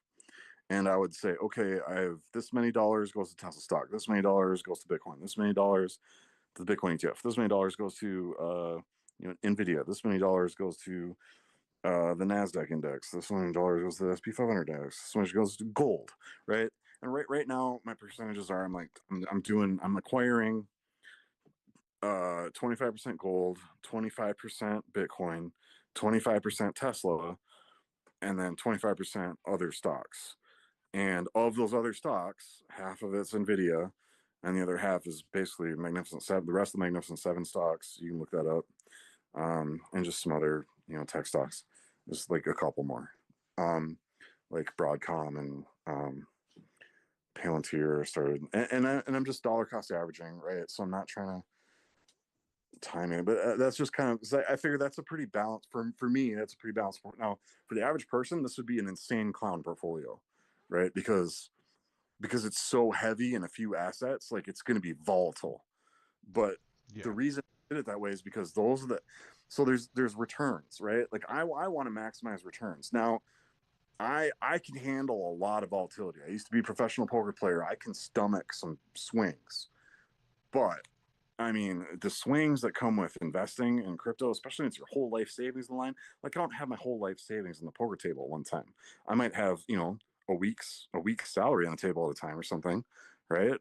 and I would say, okay, I have this many dollars goes to Tesla stock, this many dollars goes to Bitcoin, this many dollars to the Bitcoin ETF, this many dollars goes to Nvidia, this many dollars goes to the Nasdaq index, this many dollars goes to the SP 500 index, this much goes to gold, right? And right now my percentages are I'm acquiring 25% gold, 25% Bitcoin, 25% Tesla, and then 25% other stocks. And of those other stocks, half of it's Nvidia, and the other half is basically Magnificent Seven. The rest of the Magnificent Seven stocks, you can look that up, and just some other tech stocks. Just like a couple more, um, like Broadcom and Palantir started, and I'm just dollar cost averaging, right? So I'm not trying to time it, but that's just kind of. I figure that's a pretty balanced for me. That's a pretty balanced. Now, for the average person, this would be an insane clown portfolio, right? Because it's so heavy in a few assets, like it's going to be volatile. But the Yeah. reason I did it that way is because there's returns, right? Like I want to maximize returns. Now, I can handle a lot of volatility. I used to be a professional poker player. I can stomach some swings, but I mean, the swings that come with investing in crypto, especially when it's your whole life savings in the line. Like I don't have my whole life savings on the poker table at one time. I might have, a week's salary on the table at a time or something, right?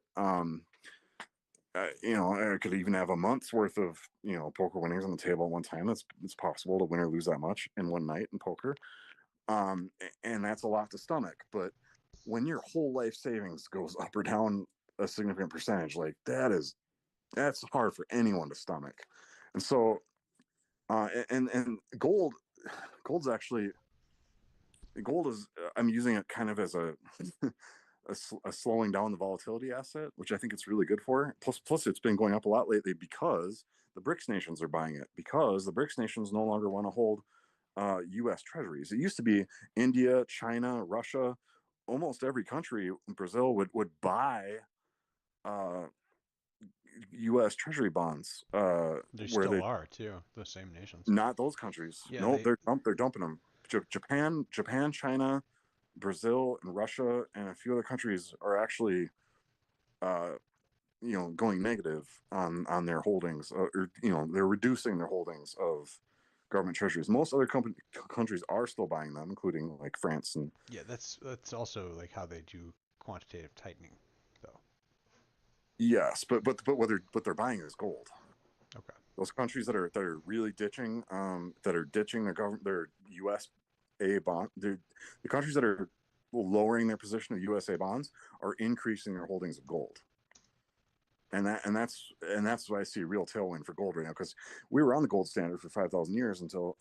I could even have a month's worth of poker winnings on the table at one time. It's possible to win or lose that much in one night in poker, um, and that's a lot to stomach. But when your whole life savings goes up or down a significant percentage, like that's hard for anyone to stomach. And so, and gold's actually gold is I'm using it kind of as a slowing down the volatility asset, which I think it's really good for. Plus, it's been going up a lot lately because the BRICS nations are buying it because the BRICS nations no longer want to hold U.S. treasuries. It used to be India, China, Russia, almost every country, Brazil would buy uh, U.S. Treasury bonds, They where still they are too, the same nations. not those countries. Yeah, No, they they're dumping them. Japan, China, Brazil, and Russia, and a few other countries are actually, uh, going negative on their holdings, or they're reducing their holdings of government treasuries. Most other countries are still buying them, including like France and yeah, that's also like how they do quantitative tightening, though. yes, but what they're buying is gold. Okay. Those countries that are really ditching that are ditching their USA bond the countries that are lowering their position of USA bonds are increasing their holdings of gold. And that's why I see a real tailwind for gold right now, because we were on the gold standard for 5,000 years until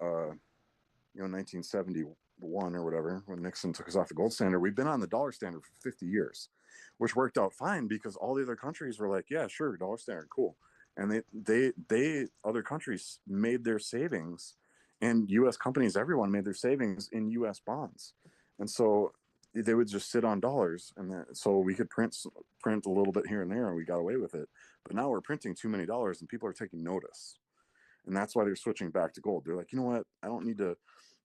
1971 or whatever, when Nixon took us off the gold standard. We've been on the dollar standard for 50 years, which worked out fine because all the other countries were like, yeah, sure, dollar standard, cool. And they other countries made their savings, and U.S. companies, everyone made their savings in U.S. bonds, and so they would just sit on dollars, and so we could print a little bit here and there, and we got away with it. But now we're printing too many dollars, and people are taking notice, and that's why they're switching back to gold. They're like, you know what? I don't need to.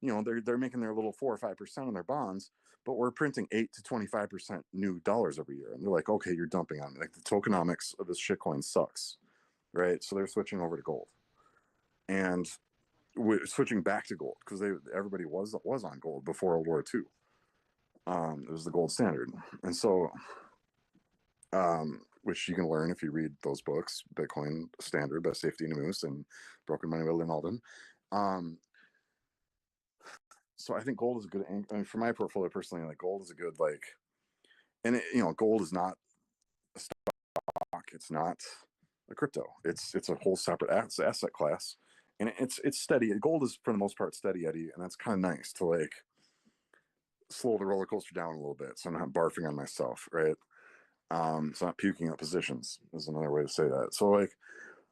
They're making their little 4 or 5% on their bonds, but we're printing 8 to 25% new dollars every year, and they're like, okay, you're dumping on me. Like the tokenomics of this shitcoin sucks, right? So they're switching over to gold, and we're switching back to gold because everybody was on gold before World War II. It was the gold standard, and so which you can learn if you read those books: Bitcoin Standard by Safety and Moose and Broken Money by Lynn Alden. Um, so I think gold is a good. I mean, for my portfolio personally, like gold is a good and gold is not a stock. It's not a crypto. It's a whole separate asset class, and it's steady. Gold is for the most part steady Eddie, and that's kind of nice to like slow the roller coaster down a little bit, so I'm not barfing on myself, right? So not puking up positions is another way to say that. So like,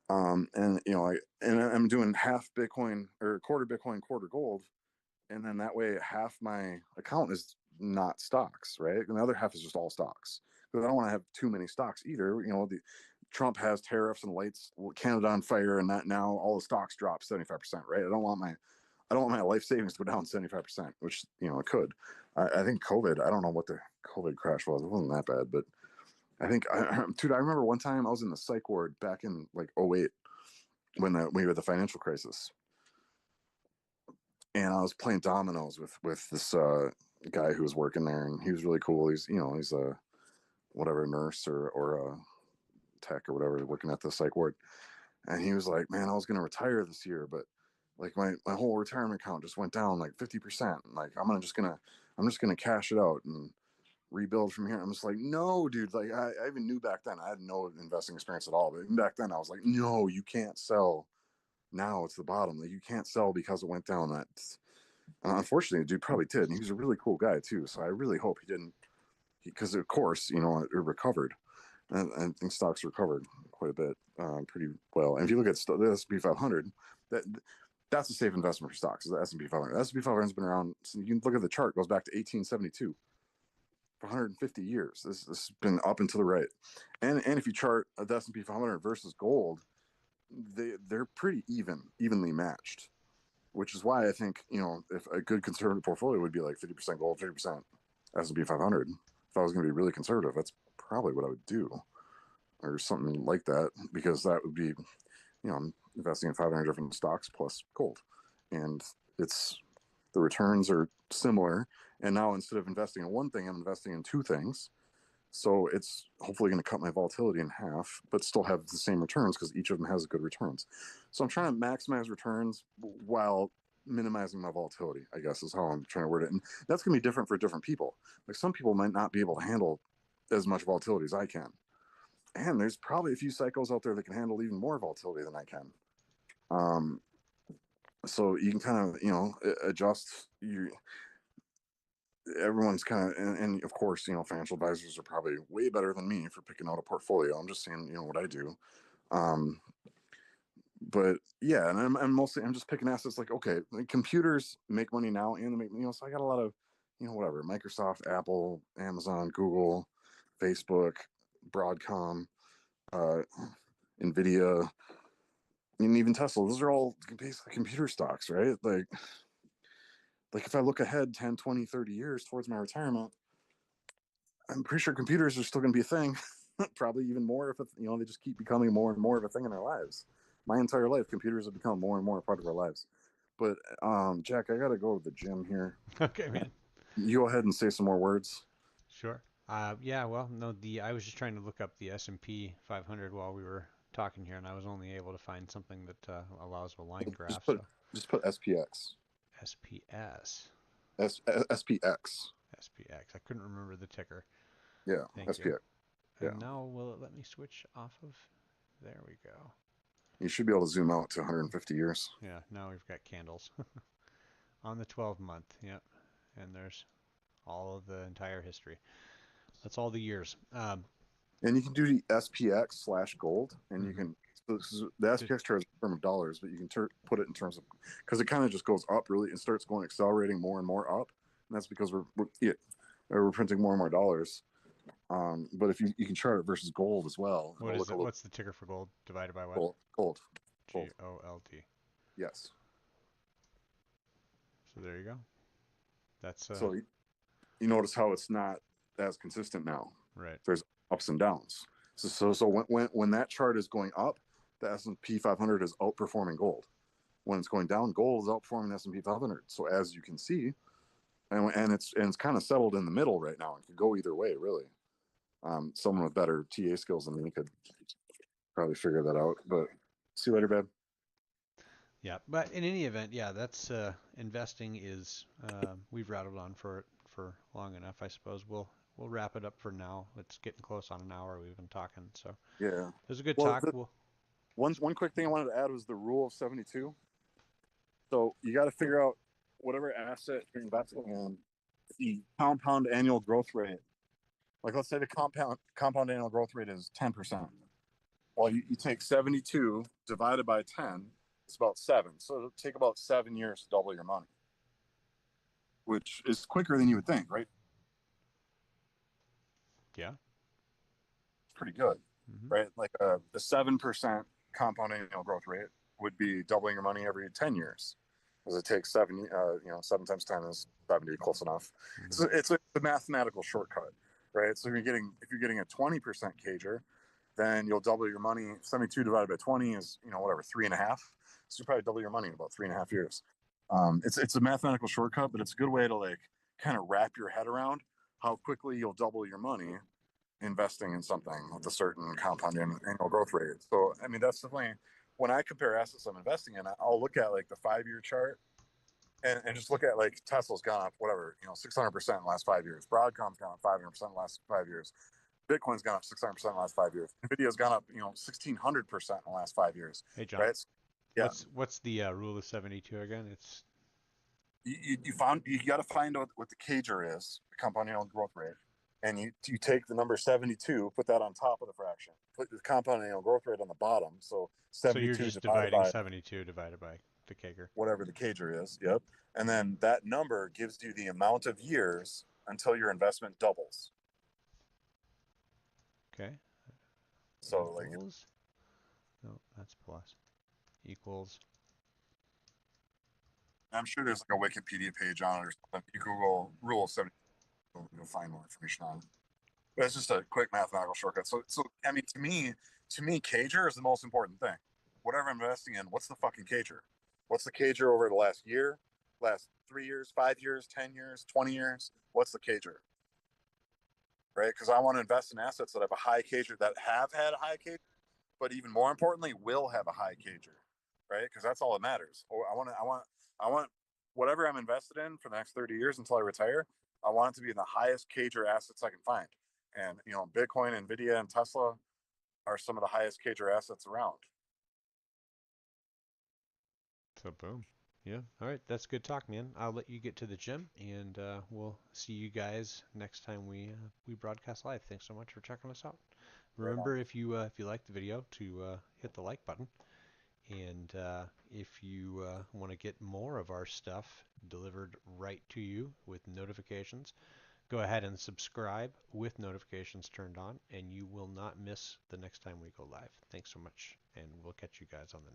and I'm doing half Bitcoin or quarter Bitcoin, quarter gold, and then that way half my account is not stocks, right? And the other half is just all stocks, because I don't want to have too many stocks either. Trump has tariffs and lights Canada on fire, and that now all the stocks drop 75%, right? I don't want my life savings to go down 75%, which it could. I think COVID. I don't know what the COVID crash was. It wasn't that bad, but I think, dude, I remember one time I was in the psych ward back in like '08 when we had the financial crisis, and I was playing dominoes with this guy who was working there, and he was really cool. He's a whatever nurse or a tech or whatever working at the psych ward, and he was like, "Man, I was gonna retire this year, but like my whole retirement account just went down like 50%. Like I'm just gonna cash it out and rebuild from here." I'm just like, no, dude. Like I even knew back then, I had no investing experience at all, but even back then I was like, no, you can't sell. Now it's the bottom. Like you can't sell because it went down. That unfortunately, the dude probably did, and he was a really cool guy too. So I really hope he didn't, because of course, it recovered, and I think stocks recovered quite a bit, pretty well. And if you look at the S&P 500, that that's a safe investment for stocks. Is the S&P 500. The S&P 500 has been around. So you can look at the chart; it goes back to 1872. For 150 years. This has been up and to the right, and if you chart the S&P 500 versus gold, they're pretty evenly matched. which is why I think, if a good conservative portfolio would be like 50% gold, 50% S&P 500. If I was going to be really conservative, that's probably what I would do, or something like that, because that would be, I'm investing in 500 different stocks plus gold, and it's the returns are similar. And now instead of investing in one thing, I'm investing in two things. So it's hopefully going to cut my volatility in half, but still have the same returns because each of them has good returns. So I'm trying to maximize returns while minimizing my volatility, I guess is how I'm trying to word it. And that's going to be different for different people. Like some people might not be able to handle as much volatility as I can. And there's probably a few cycles out there that can handle even more volatility than I can. Um, so you can kind of, adjust your, everyone's kind of, and of course, financial advisors are probably way better than me for picking out a portfolio. I'm just saying, what I do. Um, but yeah, and I'm just picking assets like, okay, like computers make money now and they make, so I got a lot of, whatever, Microsoft, Apple, Amazon, Google, Facebook, Broadcom, uh, Nvidia, and even Tesla. Those are all basically computer stocks, right? Like if I look ahead 10, 20, 30 years towards my retirement, I'm pretty sure computers are still going to be a thing. Probably even more if they just keep becoming more and more of a thing in our lives. My entire life, computers have become more and more a part of our lives. But Jack, I got to go to the gym here. Okay, man. You go ahead and say some more words. Sure. Yeah, well, no, I was just trying to look up the S&P 500 while we were talking here, and I was only able to find something that allows a line Just graph. put So just put SPX. SPS, SPX. SPX. I couldn't remember the ticker. Yeah, Thank you. SPX. Yeah. And now will it let me switch off of? There we go. You should be able to zoom out to 150 years. Yeah, now we've got candles on the 12 month. Yep. And there's all of the entire history. That's all the years. And you can do the SPX/gold, and you Mhm. can. So the Did, SPX chart is in terms of dollars, but you can put it in terms of, because it kind of just goes up really and starts going accelerating more and more up, and that's because we're printing more and more dollars. But if you can chart it versus gold as well, what it'll is look a it? little What's the ticker for gold divided by what? gold, gold, gold. GOLD. Yes. So there you go. That's So you notice how it's not as consistent now. right. There's ups and downs. So when that chart is going up, the S&P 500 is outperforming gold. When it's going down, gold is outperforming the S&P 500. So as you can see, and it's kind of settled in the middle right now. It could go either way, really. Someone with better TA skills than me could probably figure that out. But see you later, babe. Yeah, but in any event, yeah, that's investing is we've rattled on for it for long enough, I suppose. We'll wrap it up for now. It's getting close on an hour we've been talking, so Yeah. it was a good Well, talk. We'll one quick thing I wanted to add was the rule of 72. So you got to figure out whatever asset you're investing in, the compound annual growth rate. Like let's say the compound annual growth rate is 10%. Well, you take 72 divided by 10, it's about 7. So it'll take about 7 years to double your money, which is quicker than you would think, right? yeah. It's pretty good, Hmm. right? Like the 7% compound annual growth rate would be doubling your money every 10 years. Because it takes 7 times 10 is 70, close enough. Hmm. So it's a mathematical shortcut, right? So if you're getting a 20% cager, then you'll double your money. 72 divided by 20 is, whatever, 3.5. So you probably double your money in about 3.5 years. It's a mathematical shortcut, but it's a good way to like kind of wrap your head around how quickly you'll double your money investing in something with a certain compound annual growth rate. So, I mean, that's definitely when I compare assets I'm investing in, I'll look at like the 5 year chart and just look at like Tesla's gone up, whatever, 600% in the last 5 years. Broadcom's gone up 500% in the last 5 years. Bitcoin's gone up 600% in the last 5 years. Nvidia's gone up, 1,600% in the last 5 years, Hey John, right? So, yeah, what's the rule of 72 again? It's you got to find out what the CAGR is, the compound annual growth rate, and you take the number 72, put that on top of the fraction, put the compound annual growth rate on the bottom. So so you're 72 just divided dividing by 72 divided by the Kager. whatever the CAGR is. Yep, and then that number gives you the amount of years until your investment doubles. Okay. So like Equals. No, that's plus. Equals. I'm sure there's like a Wikipedia page on it or something. You Google Rule of 70, you'll find more information on it. But it's just a quick mathematical shortcut. So I mean, to me, cager is the most important thing. Whatever I'm investing in, what's the fucking cager? What's the cager over the last year, last 3 years, 5 years, 10 years, 20 years? What's the cager? Right? Because I want to invest in assets that have a high cager, that have had a high cager, but even more importantly, will have a high cager, right? Because that's all that matters. Or I want whatever I'm invested in for the next 30 years until I retire. I want it to be in the highest cager assets I can find. And Bitcoin, Nvidia, and Tesla are some of the highest cager assets around. So boom. Yeah. All right. That's good talk, man. I'll let you get to the gym, and we'll see you guys next time we broadcast live. Thanks so much for checking us out. Right on. Remember, if you like the video, to hit the like button, and if you want to get more of our stuff delivered right to you with notifications, go ahead and subscribe with notifications turned on, and you will not miss the next time we go live. Thanks so much, and we'll catch you guys on the next.